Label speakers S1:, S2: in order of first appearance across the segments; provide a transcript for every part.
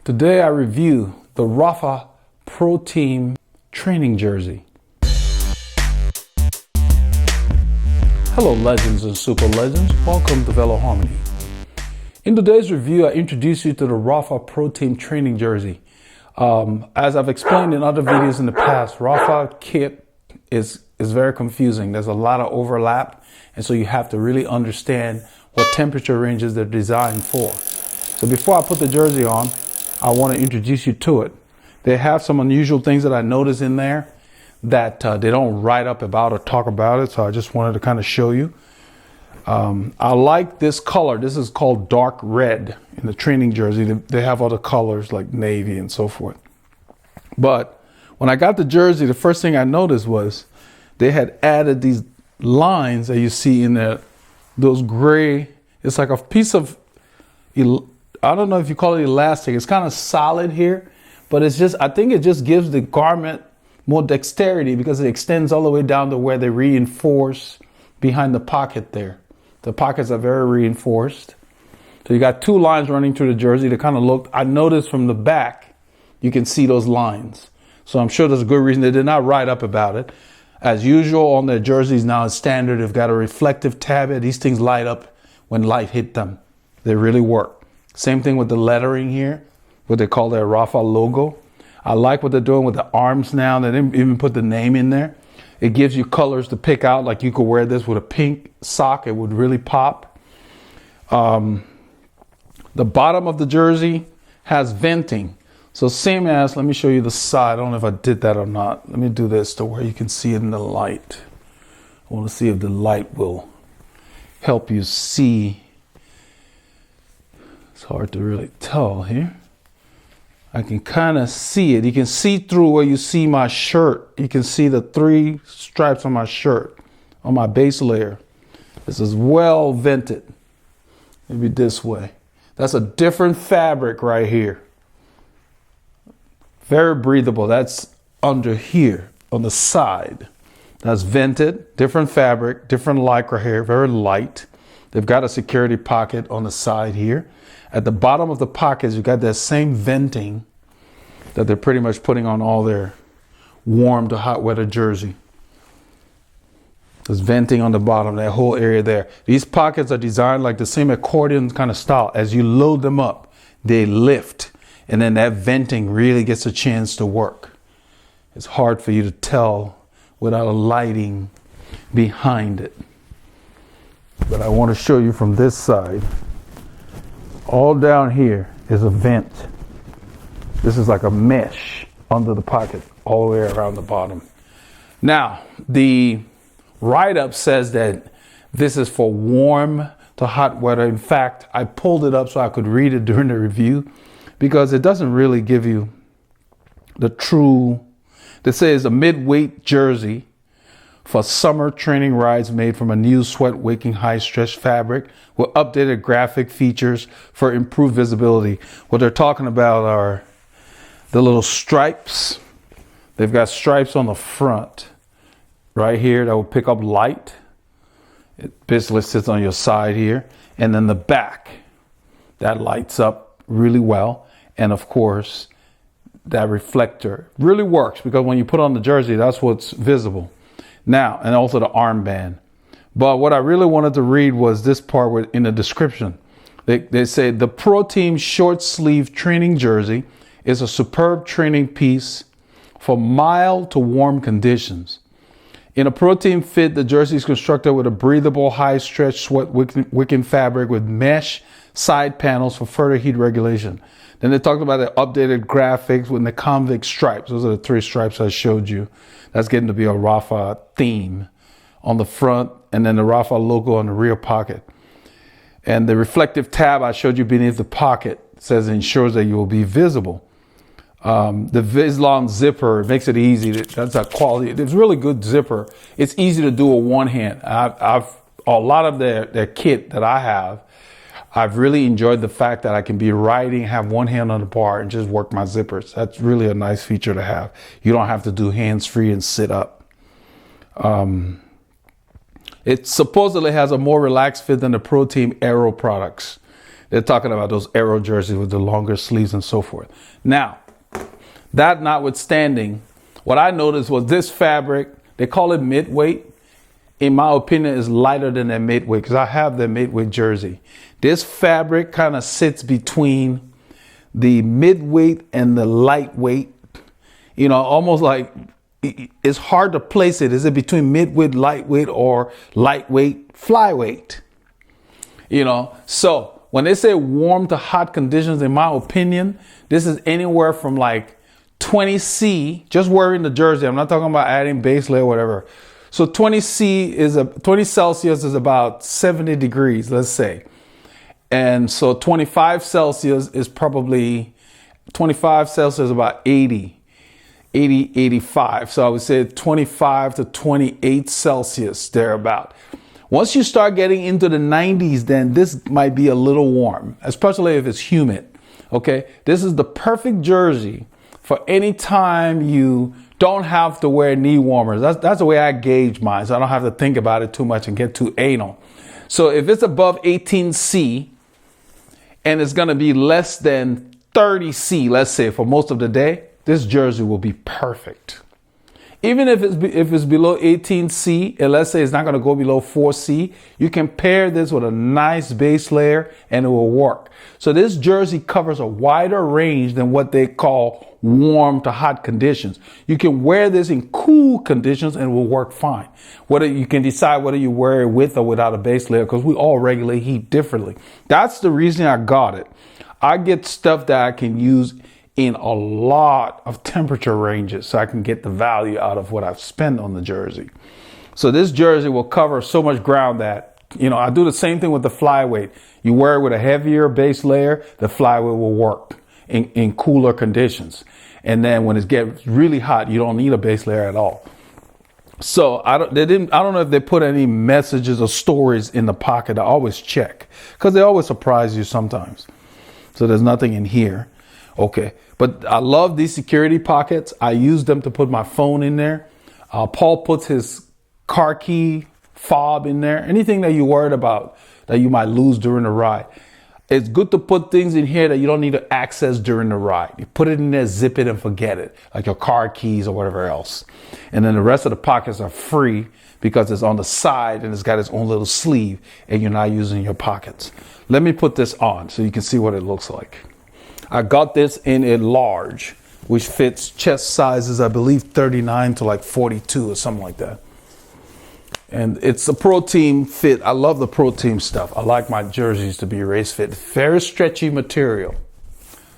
S1: Today I review the Rapha ProTeam training jersey. Hello legends and super legends, welcome to Veloharmony. In today's review I introduce you to the Rapha ProTeam training jersey. As I've explained in other videos in the past, Rapha kit is very confusing. There's a lot of overlap, and so you have to really understand what temperature ranges they're designed for. So before I put the jersey on, I want to introduce you to it. They have some unusual things that I noticed in there that they don't write up about or talk about it, so I just wanted to kind of show you. I like this color. This is called dark red in the training jersey. They have other colors like navy and so forth. But when I got the jersey, the first thing I noticed was they had added these lines that you see in there, those gray. It's like a piece of, I don't know if you call it elastic. It's kind of solid here, but it's just, I think it just gives the garment more dexterity because it extends all the way down to where they reinforce behind the pocket there. The pockets are very reinforced. So you got two lines running through the jersey that kind of look, I noticed from the back, you can see those lines. So I'm sure there's a good reason they did not write up about it. As usual on their jerseys now, it's standard. They've got a reflective tab. These things light up when light hit them. They really work. Same thing with the lettering here, what they call their Rapha logo. I like what they're doing with the arms now. They didn't even put the name in there. It gives you colors to pick out. Like you could wear this with a pink sock. It would really pop. The bottom of the jersey has venting. So same as, let me show you the side. I don't know if I did that or not. Let me do this to where you can see it in the light. I want to see if the light will help you see. It's hard to really tell here. I can kind of see it. You can see through where you see my shirt. You can see the three stripes on my shirt, on my base layer. This is well vented. Maybe this way. That's a different fabric right here. Very breathable. That's under here on the side. That's vented, different fabric, different lycra here, very light. They've got a security pocket on the side here. At the bottom of the pockets, you've got that same venting that they're pretty much putting on all their warm to hot weather jersey. There's venting on the bottom, that whole area there. These pockets are designed like the same accordion kind of style. As you load them up, they lift, and then that venting really gets a chance to work. It's hard for you to tell without a lighting behind it. But I want to show you from this side. All down here is a vent. This is like a mesh under the pocket all the way around the bottom. Now, the write-up says that this is for warm to hot weather. In fact, I pulled it up so I could read it during the review because it doesn't really give you the true, they say it's a mid-weight jersey for summer training rides made from a new sweat-wicking high-stretch fabric with updated graphic features for improved visibility. What they're talking about are the little stripes. They've got stripes on the front right here that will pick up light. It basically sits on your side here. And then the back, that lights up really well. And of course, that reflector really works because when you put on the jersey, that's what's visible. Now, and also the armband. But what I really wanted to read was this part in the description. They say the ProTeam short sleeve training jersey is a superb training piece for mild to warm conditions. In a ProTeam fit, the jersey is constructed with a breathable, high stretch sweat wicking fabric with mesh side panels for further heat regulation. Then they talked about the updated graphics with the convict stripes. Those are the three stripes I showed you. That's getting to be a Rapha theme on the front, and then the Rapha logo on the rear pocket. And the reflective tab I showed you beneath the pocket says ensures that you will be visible. The Vislon zipper makes it easy. That's a quality. It's really good zipper. It's easy to do with one hand. A lot of their kit that I have, I've really enjoyed the fact that I can be riding, have one hand on the bar and just work my zippers. That's really a nice feature to have. You don't have to do hands-free and sit up. It supposedly has a more relaxed fit than the ProTeam Aero products. They're talking about those Aero jerseys with the longer sleeves and so forth. Now, that notwithstanding, what I noticed was this fabric, they call it midweight. In my opinion, is lighter than their midweight because I have their midweight jersey. This fabric kind of sits between the midweight and the lightweight. You know, almost like it's hard to place it. Is it between midweight, lightweight, or lightweight, flyweight? You know, so when they say warm to hot conditions, in my opinion, this is anywhere from like 20C, just wearing the jersey. I'm not talking about adding base layer or whatever. So 20 Celsius is about 70 degrees, let's say. And so 25 Celsius is probably, 25 Celsius is about 85. So I would say 25 to 28 Celsius, thereabout. Once you start getting into the 90s, then this might be a little warm, especially if it's humid. Okay, this is the perfect jersey for any time you don't have to wear knee warmers. That's the way I gauge mine, so I don't have to think about it too much and get too anal. So if it's above 18C and it's going to be less than 30C, let's say, for most of the day, this jersey will be perfect. Even if it's below 18C, and let's say it's not going to go below 4C, you can pair this with a nice base layer and it will work. So this jersey covers a wider range than what they call warm to hot conditions. You can wear this in cool conditions and it will work fine. Whether you can decide whether you wear it with or without a base layer, because we all regulate heat differently. That's the reason I got it. I get stuff that I can use in a lot of temperature ranges so I can get the value out of what I've spent on the jersey. So this jersey will cover so much ground that, you know, I do the same thing with the flyweight. You wear it with a heavier base layer, the flyweight will work in cooler conditions. And then when it gets really hot, you don't need a base layer at all. So I don't know if they put any messages or stories in the pocket. I always check because they always surprise you sometimes. So there's nothing in here. Okay, but I love these security pockets. I use them to put my phone in there. Paul puts his car key fob in there. Anything that you're worried about that you might lose during the ride. It's good to put things in here that you don't need to access during the ride. You put it in there, zip it, and forget it, like your car keys or whatever else. And then the rest of the pockets are free because it's on the side and it's got its own little sleeve and you're not using your pockets. Let me put this on so you can see what it looks like. I got this in a large, which fits chest sizes, I believe 39 to like 42 or something like that. And it's a ProTeam fit. I love the ProTeam stuff. I like my jerseys to be race fit. Very stretchy material.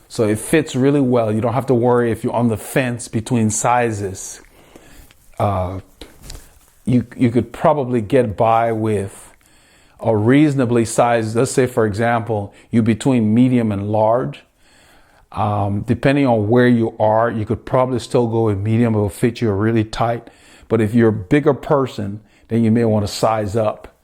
S1: So it fits really well. You don't have to worry if you're on the fence between sizes. You could probably get by with a reasonably sized, let's say for example, you're between medium and large. Depending on where you are, you could probably still go with medium. It will fit you really tight. But if you're a bigger person, then you may want to size up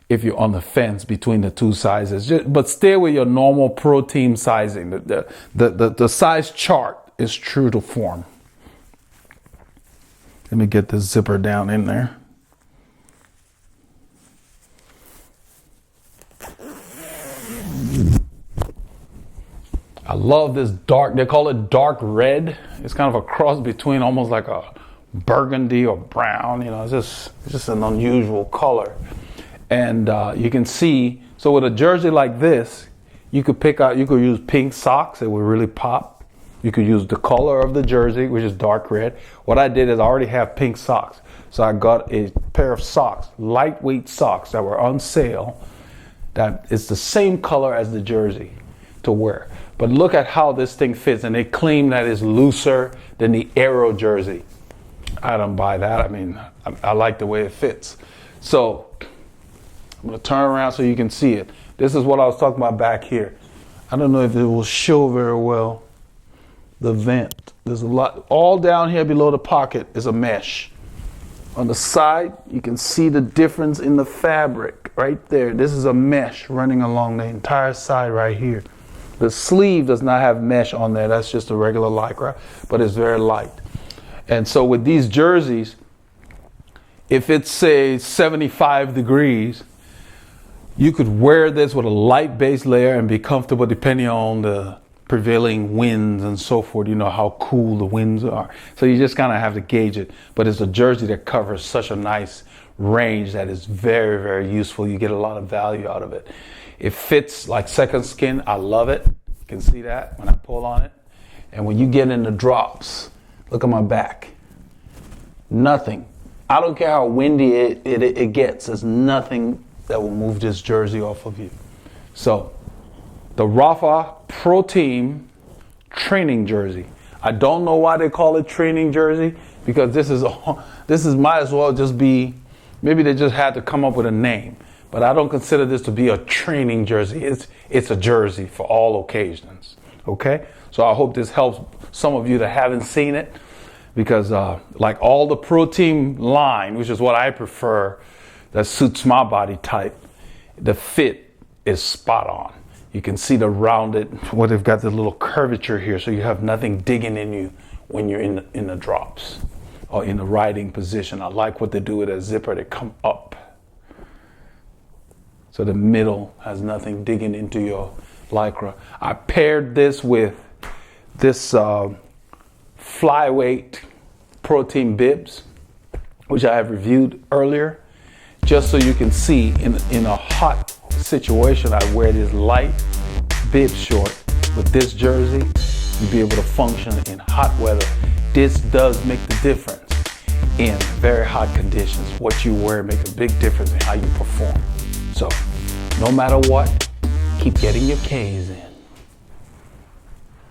S1: if you're on the fence between the two sizes. But stay with your normal ProTeam sizing. The size chart is true to form. Let me get this zipper down in there. I love this dark, they call it dark red. It's kind of a cross between almost like a burgundy or brown, you know, it's just an unusual color. And you can see, so with a jersey like this, you could use pink socks, it would really pop. You could use the color of the jersey, which is dark red. What I did is I already have pink socks. So I got a pair of socks, lightweight socks that were on sale, that is the same color as the jersey to wear. But look at how this thing fits, and they claim that it's looser than the Aero jersey. I don't buy that. I mean, I like the way it fits. So I'm gonna turn around so you can see it. This is what I was talking about back here. I don't know if it will show very well. The vent. There's a lot, all down here below the pocket is a mesh. On the side, you can see the difference in the fabric right there. This is a mesh running along the entire side right here. The sleeve does not have mesh on there. That's just a regular Lycra, but it's very light. And so with these jerseys, if it's say 75 degrees, You could wear this with a light base layer and be comfortable depending on the prevailing winds and so forth. You know how cool the winds are. So you just kind of have to gauge it. But it's a jersey that covers such a nice range that is very, very useful. You get a lot of value out of it. It fits like second skin. I love it. You can see that when I pull on it. And when you get in the drops, look at my back. Nothing. I don't care how windy it gets. There's nothing that will move this jersey off of you. So the Rapha ProTeam training jersey. I don't know why they call it training jersey, because this is might as well just be, maybe they just had to come up with a name. But I don't consider this to be a training jersey. It's a jersey for all occasions. Okay? So I hope this helps some of you that haven't seen it, because like all the ProTeam line, which is what I prefer, that suits my body type, the fit is spot on. You can see the rounded, well, they've got the little curvature here, so you have nothing digging in you when you're in the drops or in the riding position. I like what they do with a zipper. They come up, so the middle has nothing digging into your Lycra. I paired this with this flyweight ProTeam bibs, which I have reviewed earlier, just so you can see in a hot situation. I wear this light bib short with this jersey. You'll be able to function in hot weather. This does make the difference in very hot conditions. What you wear makes a big difference in how you perform. So no matter what, keep getting your K's in.